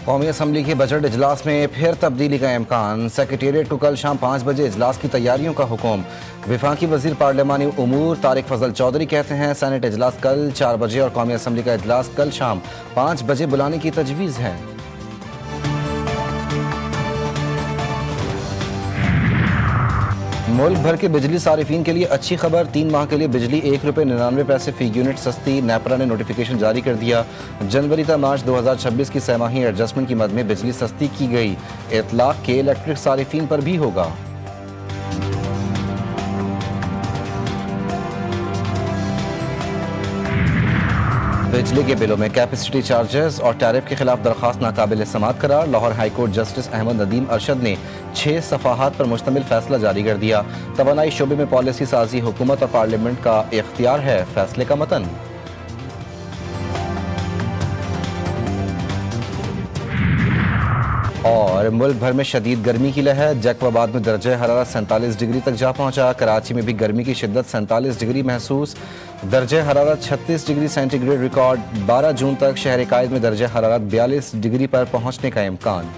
कौमी असम्बली के बजट इजलास में फिर तब्दीली का इम्कान। सेक्रेटेरिएट को कल शाम 5 बजे इजलास की तैयारियों का हुक्म। विफाकी वजीर पार्लिमानी उमूर तारिक फजल चौधरी कहते हैं सेनेट इजलास कल 4 बजे और कौमी असम्बली का इजलास कल शाम 5 बजे बुलाने की तजवीज़ है। मुल्क भर के बिजली सारिफीन के लिए अच्छी खबर। 3 माह के लिए बिजली ₹1.99 फी यूनिट सस्ती। नेपरा ने नोटिफिकेशन जारी कर दिया। जनवरी तक मार्च 2026 की सहमाही एडजस्टमेंट की मद में बिजली सस्ती की गई। इतलाक के इलेक्ट्रिक सारिफीन पर भी होगा। बिजली के बिलों में कैपेसिटी चार्जेस और टैरिफ के खिलाफ दरखास्त नाकाबिल समाअत करार। लाहौर हाईकोर्ट जस्टिस अहमद नदीम अरशद ने 6 सफ़ाहात पर मुश्तमिल फैसला जारी कर दिया। तवानाई शोबे में पॉलिसी साजी हुकूमत और पार्लियामेंट का इख्तियार है। फैसले का मतन। और मुल्क भर में शदीद गर्मी की लहर। जैकबाबाद में दर्जा हरारत 47 डिग्री तक जा पहुंचा। कराची में भी गर्मी की शिद्दत 47 डिग्री महसूस। दर्जा हरारत 36 डिग्री सेंटीग्रेड रिकॉर्ड। 12 जून तक शहर कायद में दर्जा हरारत 42 डिग्री पर पहुंचने का इम्कान।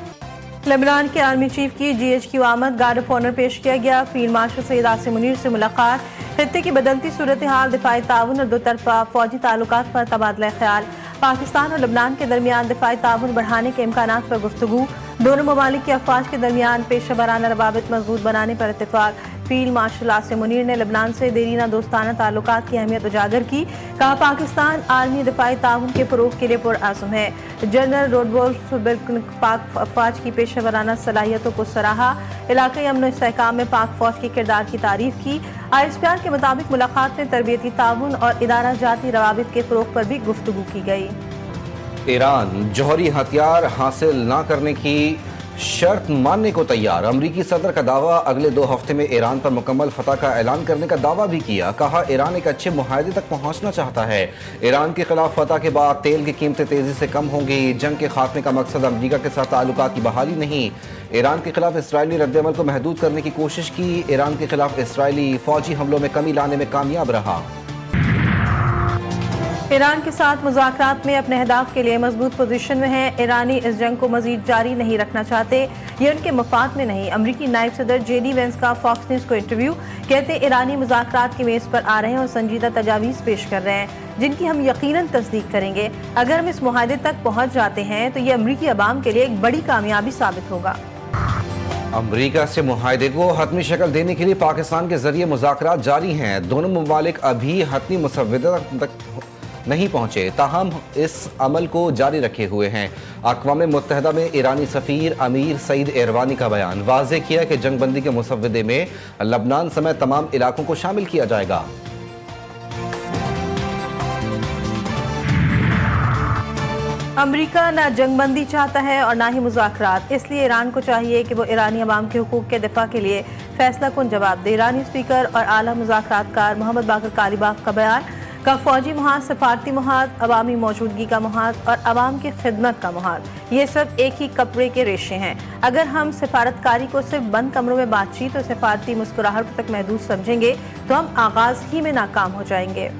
लेबनान के आर्मी चीफ की GHQ आमद। गार्ड ऑफ ऑनर पेश किया गया। फील्ड मार्शल सैयद आसिम मुनीर से मुलाकात। खित्ते की बदलती सूरत हाल, दिफाई ताउन और दो तरफा फौजी ताल्लुकात पर तबादला ख्याल। पाकिस्तान और लेबनान के दरमियान दिफाई ताउन बढ़ाने के इम्कानात पर गुफ्तगू। दोनों ममालिक की अफवाज के दरमियान पेशा वराना रवाबित मजबूत बनाने पर इत्तेफाक। फील्ड मार्शल आसिम मुनीर ने लेबनान से देरीना दोस्ताना ताल्लुकात की अहमियत उजागर की। कहा पाकिस्तान आर्मी दिफाई ताउन के फरोग के लिए पुरअज़्म है। जनरल रोडवोल्फ पाक अफवाज की पेशा वराना सलाहियतों को सराहा। इलाक़ाई अमन और इस्तेहकाम में पाक फौज के किरदार की तारीफ की। ISPR के मुताबिक मुलाकात में तरबियती ताउन और इदारा जाती रवाबित के फरोग पर भी गुफ्तगू की गई। ईरान जौहरी हथियार हासिल न करने की शर्त मानने को तैयार। अमरीकी सदर का दावा। अगले 2 हफ्ते में ईरान पर मुकम्मल फतह का ऐलान करने का दावा भी किया। कहा ईरान एक अच्छे मुआहदे तक पहुंचना चाहता है। ईरान के खिलाफ फतह के बाद तेल की कीमतें तेजी से कम होंगी। जंग के खात्मे का मकसद अमरीका के साथ ताल्लुकात की बहाली नहीं। ईरान के खिलाफ इसराइली रद्दअमल को महदूद करने की कोशिश की। ईरान के खिलाफ इसराइली फौजी हमलों में कमी लाने में कामयाब रहा। ईरान के साथ मुज़ाकरात में अपने अहदाफ के लिए मजबूत पोजीशन में है। ईरानी इस जंग को मजीद जारी नहीं रखना चाहते। ये उनके मफाद में नहीं। अमरीकी नायब सदर JD वेंस का फॉक्स न्यूज़ को इंटरव्यू। कहते ईरानी मुज़ाकरात की मेज़ पर आ रहे हैं और संजीदा तजावीज़ पेश कर रहे हैं जिनकी हम यकीनन तस्दीक करेंगे। अगर हम इस मुआहदे तक पहुँच जाते हैं तो ये अमरीकी अवाम के लिए एक बड़ी कामयाबी साबित होगा। अमरीका से मुआहदे को हतमी शक्ल देने के लिए पाकिस्तान के जरिए मुज़ाकरात जारी हैं। दोनों ममालिक अभी हतमी मुसव्वदा तक नहीं पहुंचे, ताहम इस अमल को जारी रखे हुए हैं। अक़वाम मुत्तहदा में ईरानी सफ़ीर अमीर सईद एरवानी का बयान। वाज़े किया कि जंगबंदी के मुसव्वदे में लबनान समेत तमाम इलाकों को शामिल किया जाएगा। अमरीका न जंगबंदी चाहता है और ना ही मुज़ाकरात। इसलिए ईरान को चाहिए कि वो ईरानी अवाम के हुकूक के दिफा के लिए फैसला कुन जवाब दे। ईरानी स्पीकर और आला मुज़ाकरातकार मोहम्मद बाकर कालीबाफ का बयान। का फौजी मुहाद, सफारती मुहाद, अवामी मौजूदगी का मुहाद और अवाम की खिदमत का मुहाद, ये सब एक ही कपड़े के रेशे हैं। अगर हम सफारतकारी को सिर्फ बंद कमरों में बातचीत और सफारती मुस्कुराहट तक महदूद समझेंगे तो हम आगाज ही में नाकाम हो जाएंगे।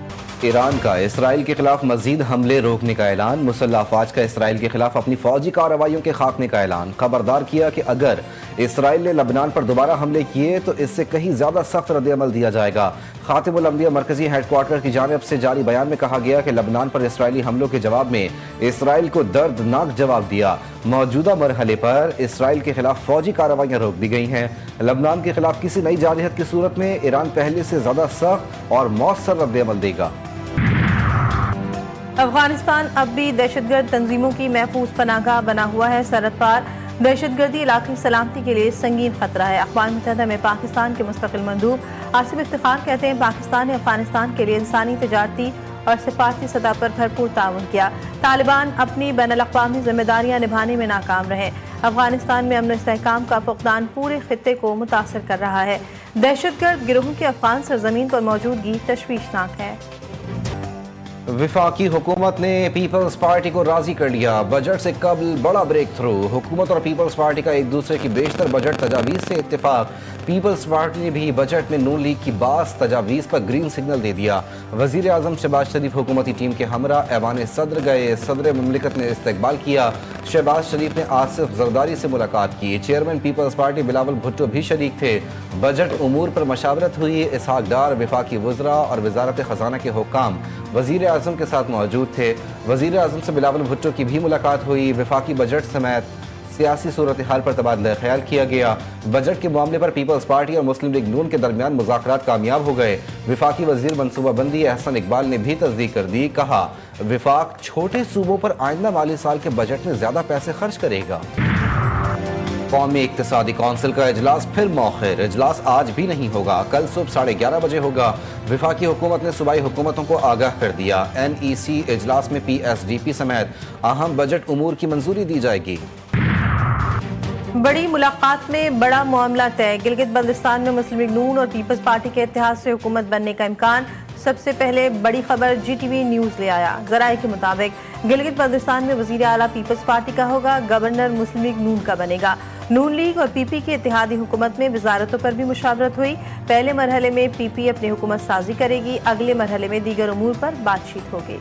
ईरान का इसराइल के खिलाफ मजीद हमले रोकने का ऐलान। मुसल्लह अफवाज का इसराइल के खिलाफ अपनी फौजी कार्रवाइयों के खात्मे का ऐलान। खबरदार किया कि अगर इसराइल ने लबनान पर दोबारा हमले किए तो इससे कहीं ज्यादा सख्त रद्द-ए-अमल दिया जाएगा। खातिमुल अंबिया मरकजी हेडक्वार्टर की जानिब से जारी बयान में कहा गया कि लबनान पर इसराइली हमलों के जवाब में इसराइल को दर्दनाक जवाब दिया। मौजूदा मरहले पर इसराइल के खिलाफ फौजी कार्रवाइयाँ रोक दी गई हैं। लबनान के खिलाफ किसी नई जारहत की सूरत में ईरान पहले से ज्यादा सख्त और मौसर रद्द-ए-अमल देगा। अफगानिस्तान अब भी दहशतगर्द तंजीमों की महफूज पनाहगाह बना हुआ है। सरहद पार दहशतगर्दी इलाक़ाई सलामती के लिए संगीन खतरा है। अक़वाम मुत्तहदा में पाकिस्तान के मुस्तकिल मंदूब आसिफ इफ्तिखार कहते हैं पाकिस्तान ने अफगानिस्तान के लिए इंसानी, तिजारती और सिफारती सतह पर भरपूर ताउन किया। तालिबान अपनी बैनुल-अक़वामी जिम्मेदारियां निभाने में नाकाम रहे। अफगानिस्तान में अमन इस्तेहकाम का फुक़दान पूरे खित्ते को मुतासर कर रहा है। दहशतगर्द गिरोहों की अफगान सरजमीन पर मौजूदगी तशवीशनाक है। विफाकी हुकूमत ने पीपल्स पार्टी को राजी कर लिया। बजट से कबल बड़ा ब्रेक थ्रू। हुकूमत और पीपल्स पार्टी का एक दूसरे की बेशतर बजट तजावीज़ से इत्तेफाक। पीपल्स पार्टी ने भी बजट में नून लीग की बास तजावीज़ पर ग्रीन सिग्नल दे दिया। वज़ीर आज़म शहबाज शरीफ हुकूमती टीम के हमरा ऐवान सदर गए। सदर मुमलिकत ने इस्तकबाल किया। शहबाज शरीफ ने आसिफ जरदारी से मुलाकात की। चेयरमैन पीपल्स पार्टी बिलावल भुट्टो भी शरीक थे। बजट उमूर पर मशावरत हुई। इसहाक डार वफाकी वज़रा और वजारत ख़जाना के हुक्काम वज़ीर आज़म के साथ मौजूद थे। वज़ीर आज़म से बिलावल भुट्टो की भी मुलाकात हुई। वफाकी बजट समेत सियासी सूरत हाल पर तबादला ख्याल किया गया। बजट के मामले पर पीपल्स पार्टी और मुस्लिम लीग नून के दरमियान मुज़ाकरात कामयाब हो गए। वफाकी वजीर मनसूबाबंदी एहसन इकबाल ने भी तस्दीक कर दी। कहा, वफाक छोटे सूबों पर आइंदा माली साल के बजट में ज्यादा पैसे खर्च करेगा। कौमी इक्तिसादी कौंसिल का इजलास फिर मौखिर। इजलास आज भी नहीं होगा, कल सुबह 11:30 बजे होगा। वफाकी हुकूमत ने सूबाई हुकूमतों को आगाह कर दिया। NEC इजलास में PSDP समेत अहम बजट उमूर की मंजूरी दी जाएगी। बड़ी मुलाकात में बड़ा मामला तय। गिलगित बल्तिस्तान में मुस्लिम लीग नून और पीपल्स पार्टी के इत्तेहाद से हुकूमत बनने का इम्कान। सबसे पहले बड़ी खबर GTV न्यूज़ ले आया। जराये के मुताबिक गिलगित बल्तिस्तान में वजीर आला पीपल्स पार्टी का होगा, गवर्नर मुस्लिम लीग नून का बनेगा। नून लीग और PP की इत्तेहादी हुकूमत में वजारतों पर भी मुशावरत हुई। पहले मरहले में PP अपनी हुकूमत साजी करेगी, अगले मरहले में दीगर उमूर पर बातचीत होगी।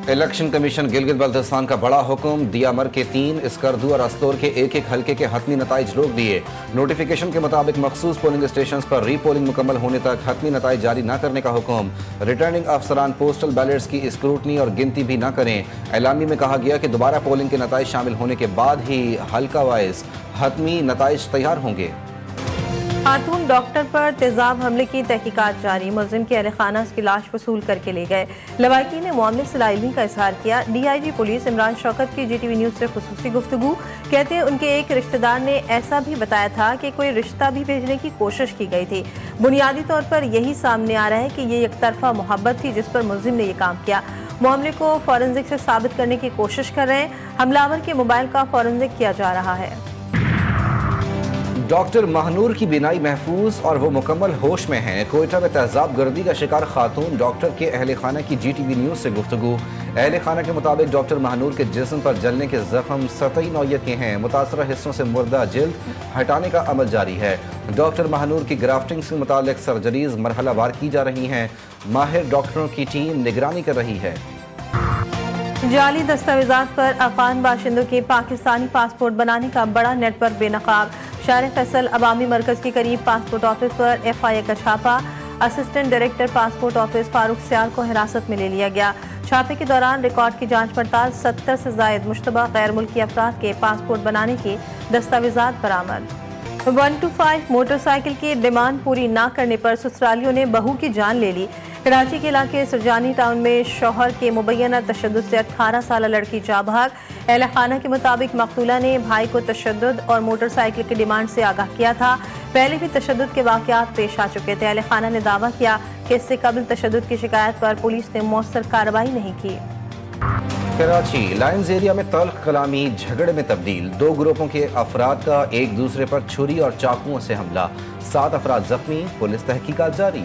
इलेक्शन कमीशन गिलगित बल्तिस्तान का बड़ा हुक्म दिया। मर के 3, इसकरदू और अस्तोर के एक हल्के के हतमी नताइज रोक दिए। नोटिफिकेशन के मुताबिक मखसूस पोलिंग स्टेशन पर रीपोलिंग मुकम्मल होने तक हतमी नताइज जारी न करने का हुक्म। रिटर्निंग अफसरान पोस्टल बैलेट्स की स्क्रूटनी और गिनती भी न करें। एलामी में कहा गया कि दोबारा पोलिंग के नताइज शामिल होने के बाद ही हल्का वाइज हतमी नताइज तैयार होंगे। खातून डॉक्टर पर तेजाब हमले की तहकीकात जारी। मुलजिम के अहले खाना उसकी लाश वसूल करके ले गए। लवाकी ने मामले से लाइलमी का इजहार किया। DIG पुलिस इमरान शौकत की GTV न्यूज़ से खुसूसी गुफ्तगू। कहते हैं उनके एक रिश्तेदार ने ऐसा भी बताया था कि कोई रिश्ता भी भेजने की कोशिश की गई थी। बुनियादी तौर पर यही सामने आ रहा है कि ये एक तरफा मोहब्बत थी जिस पर मुलजिम ने ये काम किया। मामले को फॉरेंसिक से साबित करने की कोशिश कर रहे हैं। हमलावर के मोबाइल का फॉरेंसिक किया जा रहा है। डॉक्टर महनूर की बीनाई महफूज और वो मुकम्मल होश में हैं। कोयटा में तेजाब गर्दी का शिकार खातून डॉक्टर के अहले खाना की GTV न्यूज़ से गुफ्तगू। अहले खाना के मुताबिक डॉक्टर महनूर के जिस्म पर जलने के जख्म सतही नौयत के हैं। मुतासरा हिस्सों से मुर्दा जिल्द हटाने का अमल जारी है। डॉक्टर महनूर की ग्राफ्टिंग से मुतालिक सर्जरीज मरहलावार की जा रही हैं। माहिर डॉक्टरों की टीम निगरानी कर रही है। जाली दस्तावेजात पर अफगान बाशिंदों के पाकिस्तानी पासपोर्ट बनाने का बड़ा नेटवर्क बेनकाब। शार फैसल अवामी मरकज के करीब पासपोर्ट ऑफिस पर FIA का छापा। Assistant director passport office Farooq Sial को हिरासत में ले लिया गया। छापे के दौरान रिकॉर्ड की जांच पड़ताल। 70 से जायद मुश्तबा गैर मुल्की अफराद के पासपोर्ट बनाने के दस्तावेजात बरामद। 125 मोटरसाइकिल की डिमांड पूरी न करने पर ससुरालियों ने बहू की जान ले ली। कराची के इलाके सरजानी टाउन में शौहर के मुबैना तशद्दुद से 18 साल लड़की जा भाग। अहले खाना के मुताबिक मकतूला ने भाई को तशद्दुद और मोटरसाइकिल की डिमांड से आगाह किया था। पहले भी तशद्दुद के वाक़यात पेश आ चुके थे। अहले खाना ने दावा किया कि इससे कबल तशद्दुद की शिकायत पर पुलिस ने मौसर कार्रवाई नहीं की। कराची लायंस एरिया में तल्ख कलामी झगड़े में तब्दील। 2 ग्रुपों के अफराद का एक दूसरे पर छुरी और चाकुओं से हमला। 7 अफराद जख्मी। पुलिस तहकीकात जारी।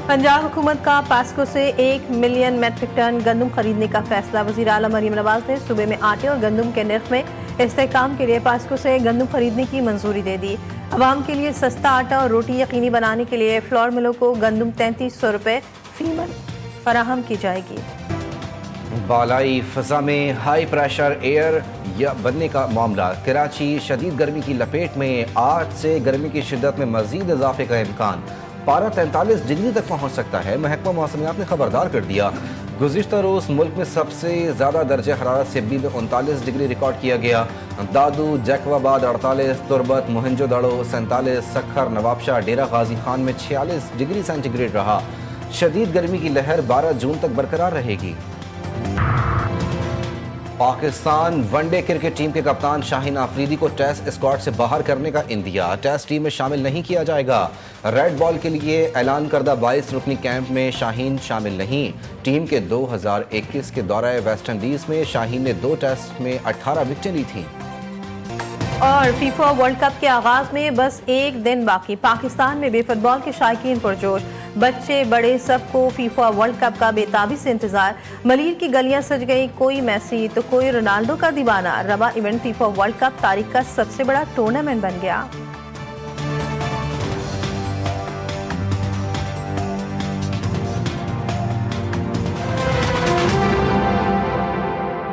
पंजाब हुकूमत का पास्को से 1 मिलियन मेट्रिक टन गंदम खरीदने का फैसला। वज़ीर आला मरीम नवाज ने सूबे में आटे और गंदम के निर्ख में इस्तेहकाम के लिए पास्को से गंदम खरीदने की मंजूरी दे दी। अवाम के लिए सस्ता आटा और रोटी यकीनी बनाने के लिए फ्लोर मिलों को गंदम 3300 रुपये फी मन फराहम की जाएगी। बालाई फ़ज़ा में हाई प्रेशर एयर या बनने का मामला। कराची शदीद गर्मी की लपेट में। आज से गर्मी की शिद्दत में मज़ीद इजाफे का इम्कान। पारा 43 डिग्री तक पहुँच सकता है। महकमा मौसमियात ने खबरदार कर दिया। गुज़िश्ता रोज़ मुल्क में सबसे ज़्यादा दर्जा हरारत सिब्बी में 39 डिग्री रिकॉर्ड किया गया। दादू, जैकवाबाद 48, तुरबत, मोहनजोदड़ो 47, सखर, नवाबशाह, डेरा गाजी खान में 46 डिग्री सेंटीग्रेड रहा। शदीद गर्मी की लहर 12 जून तक बरकरार रहेगी। पाकिस्तान वनडे क्रिकेट टीम के कप्तान शाहीन आफरीदी को टेस्ट स्क्वाड से बाहर करने का इंदिया। टेस्ट टीम में शामिल नहीं किया जाएगा। रेड बॉल के लिए ऐलान करदा 22 रुकनी कैंप में शाहीन शामिल नहीं। टीम के 2021 के दौरे वेस्ट इंडीज में शाहीन ने 2 टेस्ट में 18 विकेटें ली थीं। और फीफा वर्ल्ड कप के आगाज में बस एक दिन बाकी। पाकिस्तान में भी फुटबॉल के शायकीन पुरजोश। बच्चे बड़े सबको फीफा वर्ल्ड कप का बेताबी से इंतजार। मलीर की गलियां सज गई, कोई मैसी तो कोई रोनाल्डो का दीवाना। रवा इवेंट फीफा वर्ल्ड कप तारीख का सबसे बड़ा टूर्नामेंट बन गया।